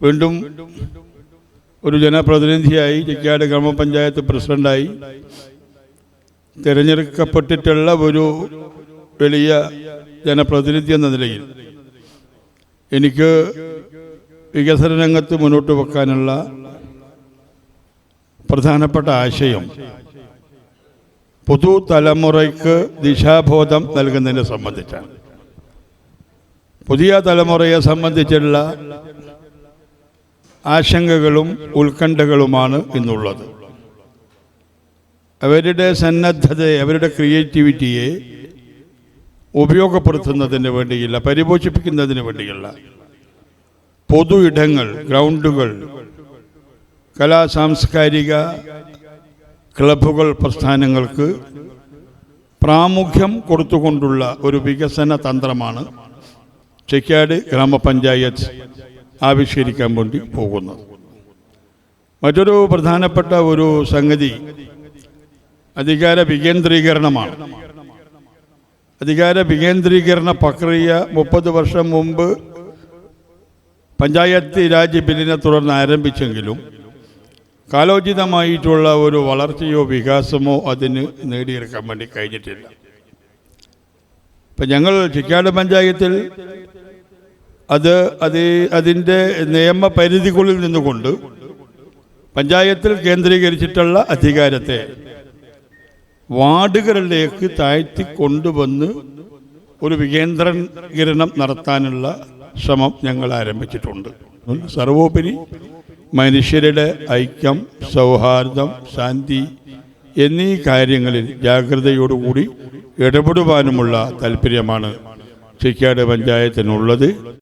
വീണ്ടും ഒരു ജനപ്രതിനിധിയായി ചിക്കാട് ഗ്രാമപഞ്ചായത്ത് പ്രസിഡന്റായി തിരഞ്ഞെടുക്കപ്പെട്ടിട്ടുള്ള ഒരു വലിയ ജനപ്രതിനിധി എന്ന നിലയിൽ എനിക്ക് വികസന രംഗത്ത് മുന്നോട്ട് വെക്കാനുള്ള പ്രധാനപ്പെട്ട ആശയം പുതുതലമുറയ്ക്ക് ദിശാബോധം നൽകുന്നതിനെ സംബന്ധിച്ചാണ്. പുതിയ തലമുറയെ സംബന്ധിച്ചുള്ള ആശങ്കകളും ഉത്കണ്ഠകളുമാണ് ഇന്നുള്ളത്. അവരുടെ സന്നദ്ധതയെ, അവരുടെ ക്രിയേറ്റിവിറ്റിയെ ഉപയോഗപ്പെടുത്തുന്നതിന് വേണ്ടിയില്ല, പരിപോഷിപ്പിക്കുന്നതിന് വേണ്ടിയില്ല പൊതു ഇടങ്ങൾ, ഗ്രൗണ്ടുകൾ, കലാ സാംസ്കാരിക ക്ലബ്ബുകൾ, പ്രസ്ഥാനങ്ങൾക്ക് പ്രാമുഖ്യം കൊടുത്തുകൊണ്ടുള്ള ഒരു വികസന തന്ത്രമാണ് ചിക്കാട് ഗ്രാമപഞ്ചായത്ത് ആവിഷ്കരിക്കാൻ വേണ്ടി പോകുന്നത്. മറ്റൊരു പ്രധാനപ്പെട്ട ഒരു സംഗതി അധികാര വികേന്ദ്രീകരണമാണ്. അധികാര വികേന്ദ്രീകരണ പ്രക്രിയ 30 വർഷം മുമ്പ് പഞ്ചായത്ത് രാജ് ബില്ലിനെ തുടർന്ന് ആരംഭിച്ചെങ്കിലും കാലോചിതമായിട്ടുള്ള ഒരു വളർച്ചയോ വികാസമോ അതിന് നേടിയെടുക്കാൻ വേണ്ടി കഴിഞ്ഞിട്ടില്ല. ഇപ്പം ഞങ്ങൾ ചിക്കാട് പഞ്ചായത്തിൽ അതിൻ്റെ നിയമപരിധിക്കുള്ളിൽ നിന്നുകൊണ്ട് പഞ്ചായത്തിൽ കേന്ദ്രീകരിച്ചിട്ടുള്ള അധികാരത്തെ വാർഡുകളിലേക്ക് താഴ്ത്തി കൊണ്ടുവന്ന് ഒരു വികേന്ദ്രീകരണം നടത്താനുള്ള ശ്രമം ഞങ്ങൾ ആരംഭിച്ചിട്ടുണ്ട്. സർവോപരി മനുഷ്യരുടെ ഐക്യം, സൗഹാർദ്ദം, ശാന്തി എന്നീ കാര്യങ്ങളിൽ ജാഗ്രതയോടുകൂടി ഇടപെടുവാനുമുള്ള താല്പര്യമാണ് ചിക്കാട് പഞ്ചായത്തിനുള്ളത്.